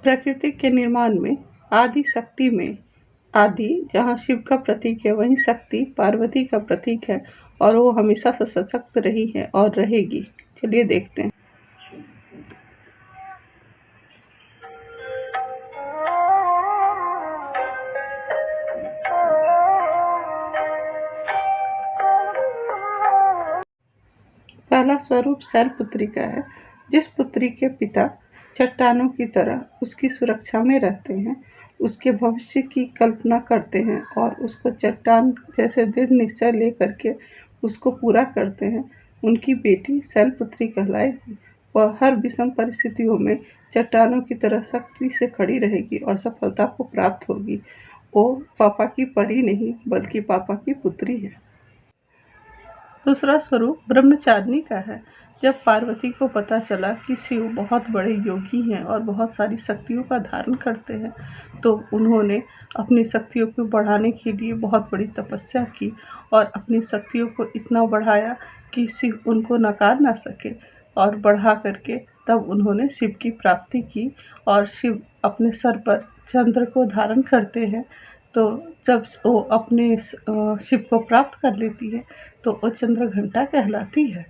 प्रकृति के निर्माण में आदि शक्ति में आदि जहाँ शिव का प्रतीक है, वहीं शक्ति पार्वती का प्रतीक है और वो हमेशा से सशक्त रही है और रहेगी। चलिए देखते हैं। पहला स्वरूप शैलपुत्री का है, जिस पुत्री के पिता चट्टानों की तरह उसकी सुरक्षा में रहते हैं, उसके भविष्य की कल्पना करते हैं और उसको चट्टान जैसे दृढ़ निश्चय लेकर के उसको पूरा करते हैं, उनकी बेटी शैलपुत्री कहलाएगी। वह हर विषम परिस्थितियों में चट्टानों की तरह शक्ति से खड़ी रहेगी और सफलता को प्राप्त होगी। वो पापा की परी नहीं बल्कि पापा की पुत्री है। दूसरा स्वरूप ब्रह्मचारिणी का है। जब पार्वती को पता चला कि शिव बहुत बड़े योगी हैं और बहुत सारी शक्तियों का धारण करते हैं, तो उन्होंने अपनी शक्तियों को बढ़ाने के लिए बहुत बड़ी तपस्या की और अपनी शक्तियों को इतना बढ़ाया कि शिव उनको नकार ना सके, और बढ़ा करके तब उन्होंने शिव की प्राप्ति की। और शिव अपने सर पर चंद्र को धारण करते हैं, तो जब वो अपने शिव को प्राप्त कर लेती है तो वो चंद्रघंटा कहलाती है।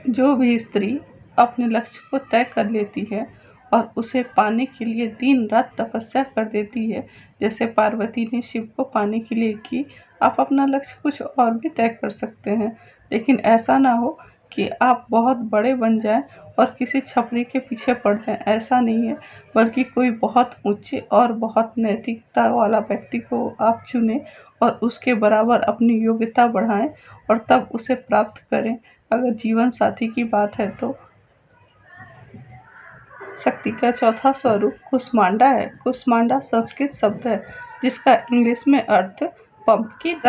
जो भी स्त्री अपने लक्ष्य को तय कर लेती है और उसे पाने के लिए दिन रात तपस्या कर देती है, जैसे पार्वती ने शिव को पाने के लिए की। आप अपना लक्ष्य कुछ और भी तय कर सकते हैं, लेकिन ऐसा ना हो कि आप बहुत बड़े बन जाएं और किसी छपरी के पीछे पड़ जाएं। ऐसा नहीं है, बल्कि कोई बहुत ऊंचे और बहुत नैतिकता वाला व्यक्ति को आप चुनें और उसके बराबर अपनी योग्यता बढ़ाएं और तब उसे प्राप्त करें। अगर जीवन साथी की बात है तो शक्ति का चौथा स्वरूप कुष्मांडा है। कुष्मांडा संस्कृत शब्द है जिसका इंग्लिश में अर्थ पंपकिन।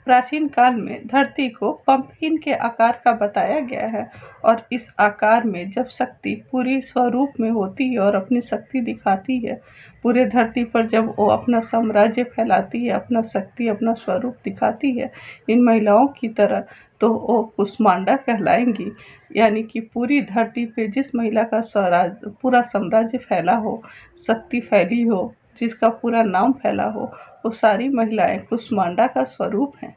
प्राचीन काल में धरती को पंपकिन के आकार का बताया गया है और इस आकार में जब शक्ति पूरी स्वरूप में होती है और अपनी शक्ति दिखाती है पूरे धरती पर, जब वो अपना साम्राज्य फैलाती है, अपना शक्ति अपना स्वरूप दिखाती है इन महिलाओं की तरह, तो वो कुष्मांडा कहलाएंगी। यानी कि पूरी धरती पे जिस महिला का स्वराज पूरा साम्राज्य फैला हो, शक्ति फैली हो, जिसका पूरा नाम फैला हो, वो सारी महिलाएं कुष्मांडा का स्वरूप हैं।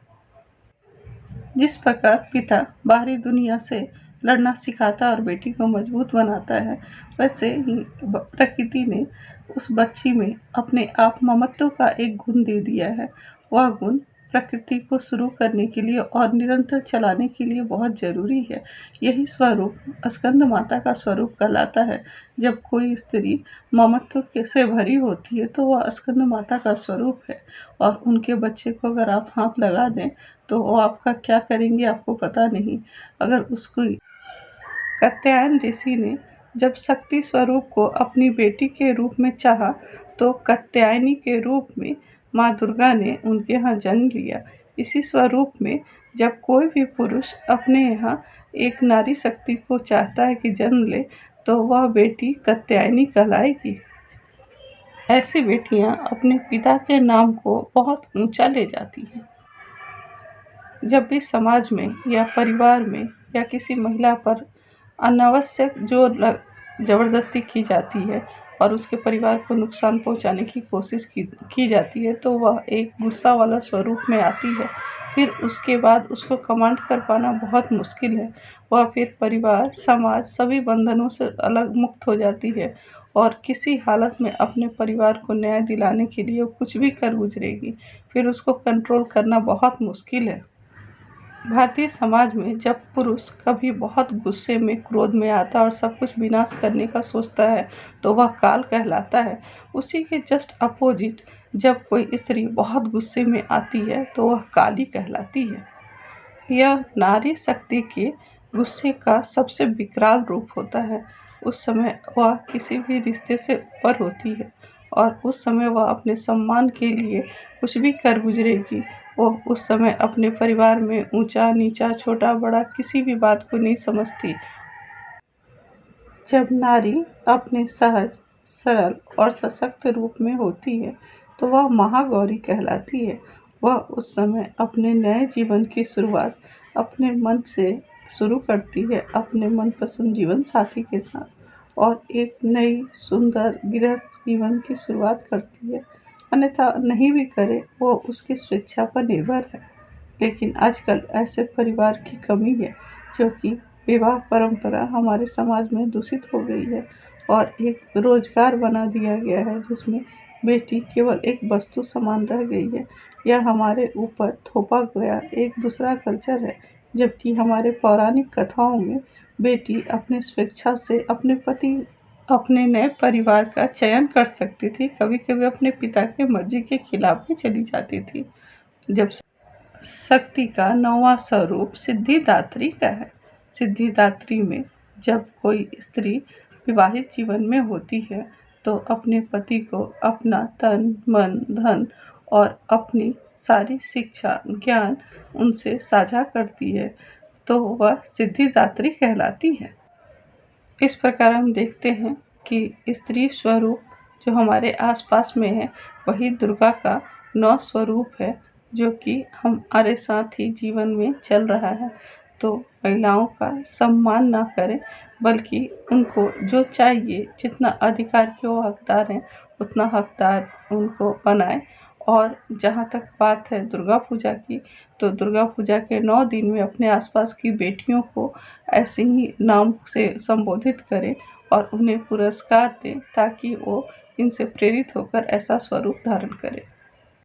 जिस प्रकार पिता बाहरी दुनिया से लड़ना सिखाता और बेटी को मजबूत बनाता है, वैसे ही प्रकृति ने उस बच्ची में अपने आप ममत्व का एक गुण दे दिया है। वह गुण प्रकृति को शुरू करने के लिए और निरंतर चलाने के लिए बहुत जरूरी है। यही स्वरूप स्कंद माता का स्वरूप कहलाता है। जब कोई स्त्री ममत्व से भरी होती है तो वह स्कंद माता का स्वरूप है, और उनके बच्चे को अगर आप हाथ लगा दें तो वो आपका क्या करेंगे आपको पता नहीं। अगर उसको कात्यायन ऋषि ने जब शक्ति स्वरूप को अपनी बेटी के रूप में चाहा, तो कात्यायनी के रूप में माँ दुर्गा ने उनके यहाँ जन्म लिया। इसी स्वरूप में जब कोई भी पुरुष अपने यहाँ एक नारी शक्ति को चाहता है कि जन्म ले, तो वह बेटी कात्यायनी कहलाएगी। ऐसी बेटियाँ अपने पिता के नाम को बहुत ऊंचा ले जाती हैं। जब भी समाज में या परिवार में या किसी महिला पर अनावश्यक जो ज़बरदस्ती की जाती है और उसके परिवार को नुकसान पहुंचाने की कोशिश की जाती है, तो वह एक गुस्सा वाला स्वरूप में आती है। फिर उसके बाद उसको कमांड कर पाना बहुत मुश्किल है। वह फिर परिवार समाज सभी बंधनों से अलग मुक्त हो जाती है और किसी हालत में अपने परिवार को न्याय दिलाने के लिए कुछ भी कर गुजरेगी। फिर उसको कंट्रोल करना बहुत मुश्किल है। भारतीय समाज में जब पुरुष कभी बहुत गुस्से में क्रोध में आता है और सब कुछ विनाश करने का सोचता है, तो वह काल कहलाता है। उसी के जस्ट अपोजिट जब कोई स्त्री बहुत गुस्से में आती है तो वह काली कहलाती है। यह नारी शक्ति के गुस्से का सबसे विकराल रूप होता है। उस समय वह किसी भी रिश्ते से ऊपर होती है और उस समय वह अपने सम्मान के लिए कुछ भी कर गुजरेगी। वो उस समय अपने परिवार में ऊंचा नीचा छोटा बड़ा किसी भी बात को नहीं समझती। जब नारी अपने सहज सरल और सशक्त रूप में होती है तो वह महागौरी कहलाती है। वह उस समय अपने नए जीवन की शुरुआत अपने मन से शुरू करती है, अपने मनपसंद जीवन साथी के साथ। और एक नई सुंदर गृहस्थ जीवन की शुरुआत करती है। अन्यथा नहीं भी करे वो उसकी स्वेच्छा पर निर्भर है। लेकिन आजकल ऐसे परिवार की कमी है, क्योंकि विवाह परंपरा हमारे समाज में दूषित हो गई है और एक रोजगार बना दिया गया है, जिसमें बेटी केवल एक वस्तु समान रह गई है। यह हमारे ऊपर थोपा गया एक दूसरा कल्चर है, जबकि हमारे पौराणिक कथाओं में बेटी अपने स्वेच्छा से अपने पति अपने नए परिवार का चयन कर सकती थी, कभी कभी अपने पिता की मर्जी के खिलाफ भी चली जाती थी। जब शक्ति का नौवां स्वरूप सिद्धिदात्री का है। सिद्धिदात्री में जब कोई स्त्री विवाहित जीवन में होती है तो अपने पति को अपना तन मन धन और अपनी सारी शिक्षा ज्ञान उनसे साझा करती है, तो वह सिद्धिदात्री कहलाती है। इस प्रकार हम देखते हैं कि स्त्री स्वरूप जो हमारे आसपास में है वही दुर्गा का नौ स्वरूप है, जो कि हमारे साथ ही जीवन में चल रहा है। तो महिलाओं का सम्मान ना करें, बल्कि उनको जो चाहिए, जितना अधिकार के वो हकदार हैं उतना हकदार उनको बनाएं। और जहाँ तक बात है दुर्गा पूजा की, तो दुर्गा पूजा के 9 दिन में अपने आसपास की बेटियों को ऐसे ही नाम से संबोधित करें और उन्हें पुरस्कार दें, ताकि वो इनसे प्रेरित होकर ऐसा स्वरूप धारण करें।